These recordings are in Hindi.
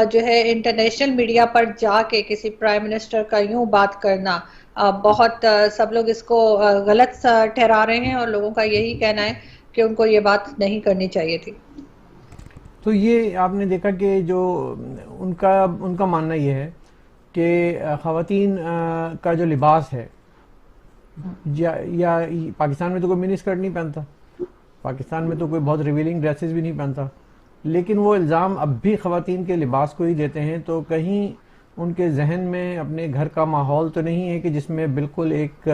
जो है इंटरनेशनल मीडिया पर जाके किसी प्राइम मिनिस्टर का यूं बात करना बहुत सब लोग इसको गलत ठहरा रहे हैं और लोगों का यही कहना है कि उनको ये बात नहीं करनी चाहिए थी। तो ये आपने देखा कि जो उनका उनका मानना ये है कि ख़वातीन का जो लिबास है, या पाकिस्तान में तो कोई मिनी स्कर्ट नहीं पहनता, पाकिस्तान में तो कोई बहुत रिवीलिंग ड्रेसेस भी नहीं पहनता, लेकिन वो इल्ज़ाम अब भी ख़वातीन के लिबास को ही देते हैं। तो कहीं उनके जहन में अपने घर का माहौल तो नहीं है कि जिसमें बिल्कुल एक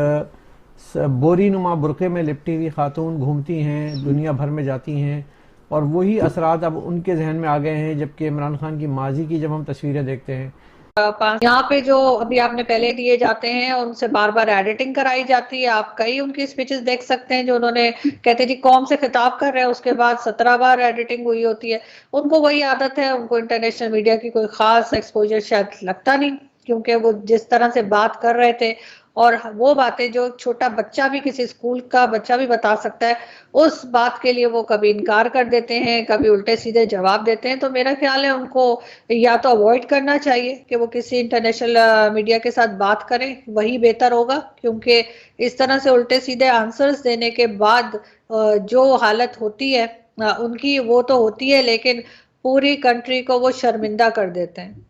बोरी नुमा बुरक़े में लिपटी हुई खातून घूमती हैं, दुनिया भर में जाती हैं, और वही असरात अब उनके जहन में आ गए हैं। जबकि इमरान खान की माजी की जब हम तस्वीरें देखते हैं, यहाँ पे जो अभी आपने पहले दिए जाते हैं उनसे बार बार एडिटिंग कराई जाती है। आप कई उनकी स्पीचेस देख सकते हैं जो उन्होंने कहते जी कौम से खिताब कर रहे हैं, उसके बाद 17 बार एडिटिंग हुई होती है। उनको वही आदत है, उनको इंटरनेशनल मीडिया की कोई खास एक्सपोजर शायद लगता नहीं, क्योंकि वो जिस तरह से बात कर रहे थे और वो बातें जो छोटा बच्चा भी, किसी स्कूल का बच्चा भी बता सकता है, उस बात के लिए वो कभी इनकार कर देते हैं, कभी उल्टे सीधे जवाब देते हैं। तो मेरा ख्याल है उनको या तो अवॉइड करना चाहिए कि वो किसी इंटरनेशनल मीडिया के साथ बात करें, वही बेहतर होगा। क्योंकि इस तरह से उल्टे सीधे आंसर्स देने के बाद जो हालत होती है उनकी, वो तो होती है, लेकिन पूरी कंट्री को वो शर्मिंदा कर देते हैं।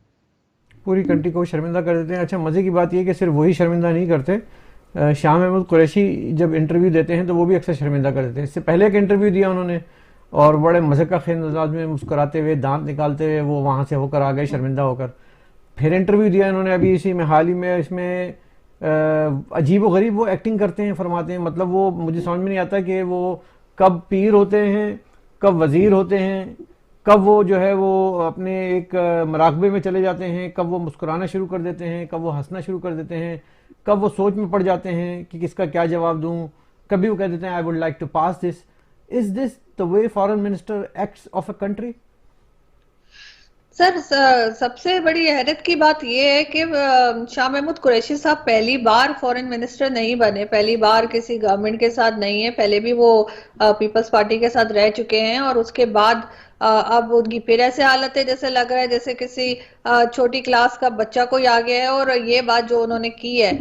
पूरी कंट्री को शर्मिंदा कर देते हैं। अच्छा, मज़े की बात यह है कि सिर्फ वही शर्मिंदा नहीं करते, शाह महमूद कुरैशी जब इंटरव्यू देते हैं तो वो भी अक्सर शर्मिंदा कर देते हैं। इससे पहले एक इंटरव्यू दिया उन्होंने और बड़े मज़े का खेल अंदाज में मुस्कुराते हुए, दांत निकालते हुए वो वहाँ से होकर आ गए शर्मिंदा होकर। फिर इंटरव्यू दिया इन्होंने अभी इसी में, हाल ही में, इसमें अजीब व गरीब वो एक्टिंग करते हैं, फरमाते हैं। मतलब वो मुझे समझ में नहीं आता कि वो कब पीर होते हैं, कब वज़ीर होते हैं, कब वो जो है वो अपने एक मराकबे में चले जाते हैं, कब वो मुस्कुराना शुरू कर देते हैं, कब वो हंसना शुरू कर देते हैं, कब वो सोच में पड़ जाते हैं कि किसका क्या जवाब दूं। कभी वो कह देते हैं I would like to pass this. Is this the way foreign minister acts of a country? Sir सबसे बड़ी हैरत की बात यह है कि शाह महमूद कुरैशी साहब पहली बार फॉरेन मिनिस्टर नहीं बने, पहली बार किसी गवर्नमेंट के साथ नहीं है। पहले भी वो पीपल्स पार्टी के साथ रह चुके हैं और उसके बाद अब उनकी फिर ऐसे हालत है जैसे लग रहा है जैसे किसी छोटी क्लास का बच्चा कोई आ गया है। और ये बात जो उन्होंने की है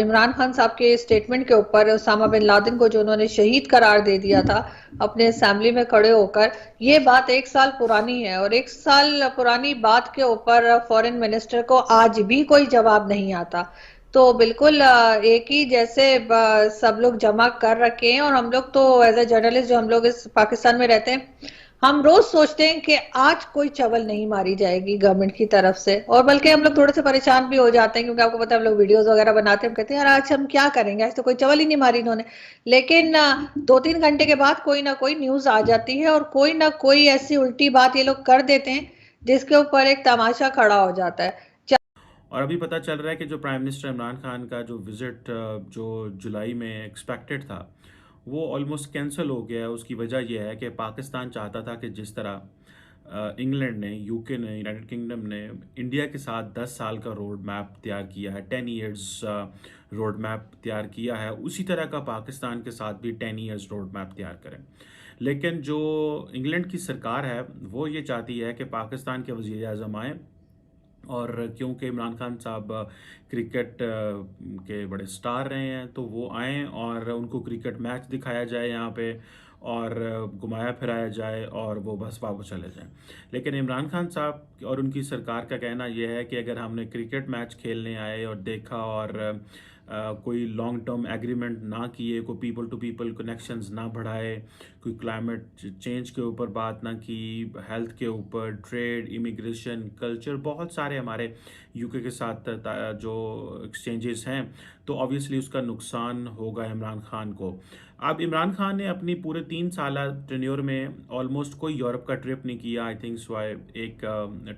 इमरान खान साहब के स्टेटमेंट के ऊपर, उसामा बिन लादेन को जो उन्होंने शहीद करार दे दिया था अपने असेंबली में खड़े होकर, ये बात 1 साल पुरानी है। और 1 साल पुरानी बात के ऊपर फॉरेन मिनिस्टर को आज भी कोई जवाब नहीं आता। तो बिल्कुल एक ही जैसे सब लोग जमा कर रखे हैं। और हम लोग तो एज ए जर्नलिस्ट जो हम लोग इस पाकिस्तान में रहते हैं, हम रोज सोचते हैं कि आज कोई चवल नहीं मारी जाएगी गवर्नमेंट की तरफ से। और बल्कि हम लोग थोड़े से परेशान भी हो जाते हैं, क्योंकि आपको पता है हम लोग वीडियोस वगैरह बनाते हैं, हम कहते हैं यार आज हम क्या करेंगे, आज तो कोई चवल ही नहीं मारी इन्होंने। लेकिन 2-3 घंटे के बाद कोई ना कोई न्यूज आ जाती है और कोई ना कोई ऐसी उल्टी बात ये लोग कर देते हैं जिसके ऊपर एक तमाशा खड़ा हो जाता है। और अभी पता चल रहा है कि जो प्राइम मिनिस्टर इमरान खान का जो विज़िट जो जुलाई में एक्सपेक्टेड था, वो ऑलमोस्ट कैंसिल हो गया है। उसकी वजह यह है कि पाकिस्तान चाहता था कि जिस तरह इंग्लैंड ने, यूके ने, यूनाइटेड किंगडम ने इंडिया के साथ 10 साल का रोड मैप तैयार किया है, 10 ईयर्स रोड मैप तैयार किया है, उसी तरह का पाकिस्तान के साथ भी 10 ईयर्स रोड मैप तैयार करें। लेकिन जो इंग्लैंड की सरकार है वो ये चाहती है कि पाकिस्तान के वज़ीर आज़म आए, और क्योंकि इमरान खान साहब क्रिकेट के बड़े स्टार रहे हैं तो वो आएँ और उनको क्रिकेट मैच दिखाया जाए यहाँ पे, और घुमाया फिराया जाए और वो बस वापस चले जाएं। लेकिन इमरान खान साहब और उनकी सरकार का कहना यह है कि अगर हमने क्रिकेट मैच खेलने आए और देखा और कोई लॉन्ग टर्म एग्रीमेंट ना किए, कोई पीपल टू पीपल कनेक्शंस ना बढ़ाए, कोई क्लाइमेट चेंज के ऊपर बात ना की, हेल्थ के ऊपर, ट्रेड, इमिग्रेशन, कल्चर, बहुत सारे हमारे यूके के साथ जो एक्सचेंजेस हैं, तो ऑब्वियसली उसका नुकसान होगा इमरान खान को। अब इमरान खान ने अपनी पूरे 3 साल टेन्योर में ऑलमोस्ट कोई यूरोप का ट्रिप नहीं किया। आई थिंक स्वाय एक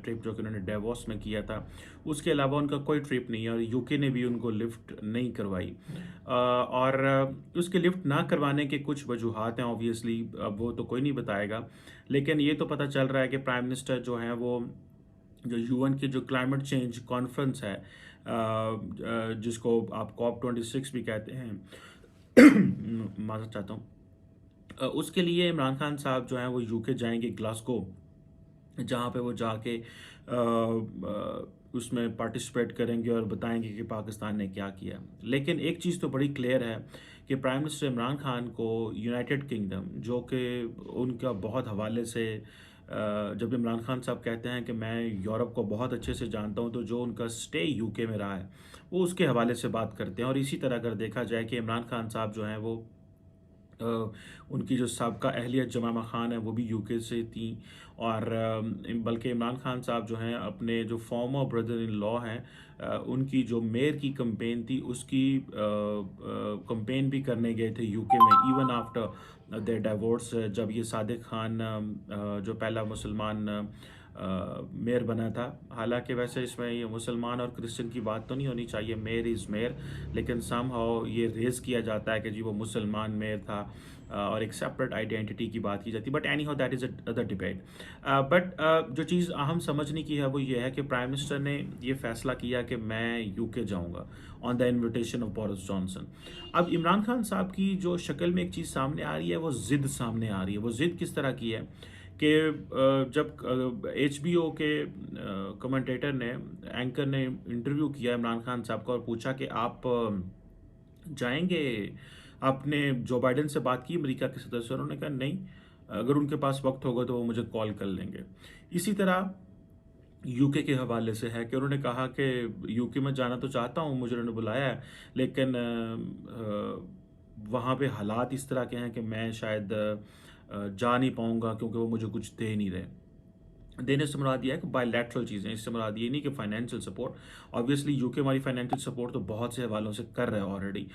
ट्रिप जो कि उन्होंने डेवोस में किया था, उसके अलावा उनका कोई ट्रिप नहीं है। और यूके ने भी उनको लिफ्ट नहीं करवाई। और उसके लिफ्ट ना करवाने के कुछ वजूहात हैं ऑब्वियसली, अब वो तो कोई नहीं बताएगा। लेकिन ये तो पता चल रहा है कि प्राइम मिनिस्टर जो हैं वो जो यूएन की जो क्लाइमेट चेंज कॉन्फ्रेंस है, जिसको आप COP26 भी कहते हैं, माफ़ चाहता हूँ, उसके लिए इमरान खान साहब जो हैं वो यूके जाएंगे, ग्लासगो। जहाँ पे वो जाके उसमें पार्टिसिपेट करेंगे और बताएंगे कि पाकिस्तान ने क्या किया। लेकिन एक चीज़ तो बड़ी क्लियर है कि प्राइम मिनिस्टर इमरान खान को यूनाइटेड किंगडम, जो कि उनका बहुत हवाले से जब इमरान खान साहब कहते हैं कि मैं यूरोप को बहुत अच्छे से जानता हूं, तो जो उनका स्टे यूके में रहा है वो उसके हवाले से बात करते हैं। और इसी तरह अगर देखा जाए कि इमरान खान साहब जो हैं वो उनकी जो साबका अहलिया जमामा खान है वो भी यूके से थी। और बल्कि इमरान खान साहब जो हैं अपने जो फॉर्मर ब्रदर इन लॉ हैं, उनकी जो मेयर की कंपेन थी उसकी कंपेन भी करने गए थे यूके में, इवन आफ्टर देयर डिवोर्स, जब ये सादिक खान जो पहला मुसलमान मेयर बना था। हालांकि वैसे इसमें ये मुसलमान और क्रिश्चियन की बात तो नहीं होनी चाहिए, मेयर इज़ मेयर, लेकिन समहाउ ये रेज किया जाता है कि जी वो मुसलमान मेयर था और एक सेपरेट आइडेंटिटी की बात की जाती है। But any how that is other debate. But जो चीज़ अहम समझने की है वो ये है कि प्राइम मिनिस्टर ने ये फैसला किया कि मैं यूके जाऊंगा on the invitation of Boris Johnson. अब इमरान खान साहब की जो शक्ल में एक चीज़ सामने आ रही है वो ज़िद सामने आ रही है। वो ज़िद किस तरह की है कि जब HBO के कमेंटेटर ने, एंकर ने इंटरव्यू किया इमरान खान साहब को और पूछा कि आप जाएंगे, आपने जो बाइडेन से बात की अमेरिका के सदस्य, उन्होंने कहा नहीं, अगर उनके पास वक्त होगा तो वो मुझे कॉल कर लेंगे। इसी तरह यूके के हवाले से है कि उन्होंने कहा कि यूके में जाना तो चाहता हूँ, मुझे उन्होंने बुलाया है, लेकिन वहाँ पे हालात इस तरह के हैं कि मैं शायद जा नहीं पाऊँगा क्योंकि वो मुझे कुछ दे नहीं रहे। देने से मुराद ये है कि बायलैटरल चीज़ें, इससे मुराद ये नहीं कि फाइनेंशियल सपोर्ट। ऑब्वियसली यूके हमारी फाइनेंशियल सपोर्ट तो बहुत से हवालों से कर रहा है ऑलरेडी।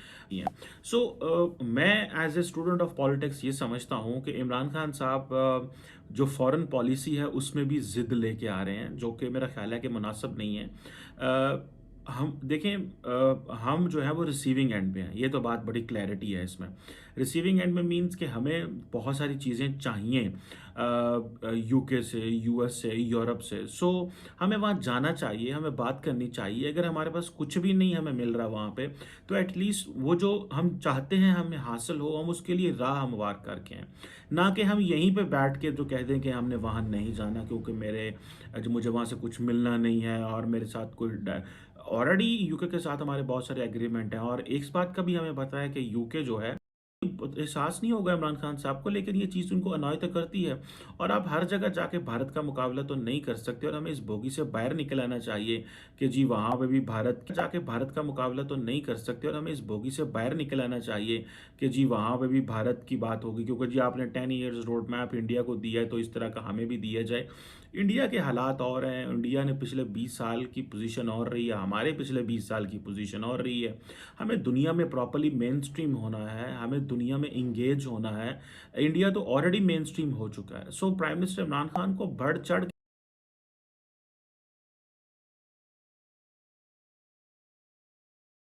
सो मैं as a student of politics ये समझता हूँ कि इमरान खान साहब जो फॉरेन पॉलिसी है उसमें भी जिद लेके आ रहे हैं, जो कि मेरा ख्याल है कि मुनासिब नहीं है। हम देखें, हम जो है वो रिसीविंग एंड पे हैं, ये तो बात बड़ी क्लैरिटी है इसमें। रिसीविंग एंड में मींस कि हमें बहुत सारी चीज़ें चाहिए यूके से, US से, यूरोप से। सो हमें वहाँ जाना चाहिए, हमें बात करनी चाहिए। अगर हमारे पास कुछ भी नहीं हमें मिल रहा वहाँ पे, तो एटलीस्ट वो जो हम चाहते हैं हमें हासिल हो, हम उसके लिए राह हमवार करके हैं। ना कि हम यहीं पे बैठ के जो कह दें कि हमने वहाँ नहीं जाना क्योंकि मुझे वहाँ से कुछ मिलना नहीं है और मेरे साथ कोई ऑलरेडी यूके के साथ हमारे बहुत सारे एग्रीमेंट हैं। और एक बात का भी हमें पता है कि यूके जो है, एहसास नहीं होगा इमरान खान साहब को, लेकिन ये चीज़ उनको अनॉय तो करती है। और आप हर जगह जाके भारत का मुकाबला तो नहीं कर सकते, और हमें इस बोगी से बाहर निकल आना चाहिए कि जी वहाँ पे भी भारत का मुकाबला तो नहीं कर सकते, और हमें इस बोगी से बाहर निकल आना चाहिए कि जी वहाँ पे भी भारत की बात होगी क्योंकि जी आपने 10 ईयर्स रोड मैप इंडिया को दिया है, तो इस तरह का हमें भी दिया जाए। इंडिया के हालात और हैं, इंडिया ने पिछले 20 साल की पोजीशन और रही है, हमारे पिछले 20 साल की पोजीशन और रही है। हमें दुनिया में प्रॉपरली मेन स्ट्रीम होना है, हमें दुनिया में इंगेज होना है। इंडिया तो ऑलरेडी मेन स्ट्रीम हो चुका है। So prime minister Imran Khan को बढ़ चढ़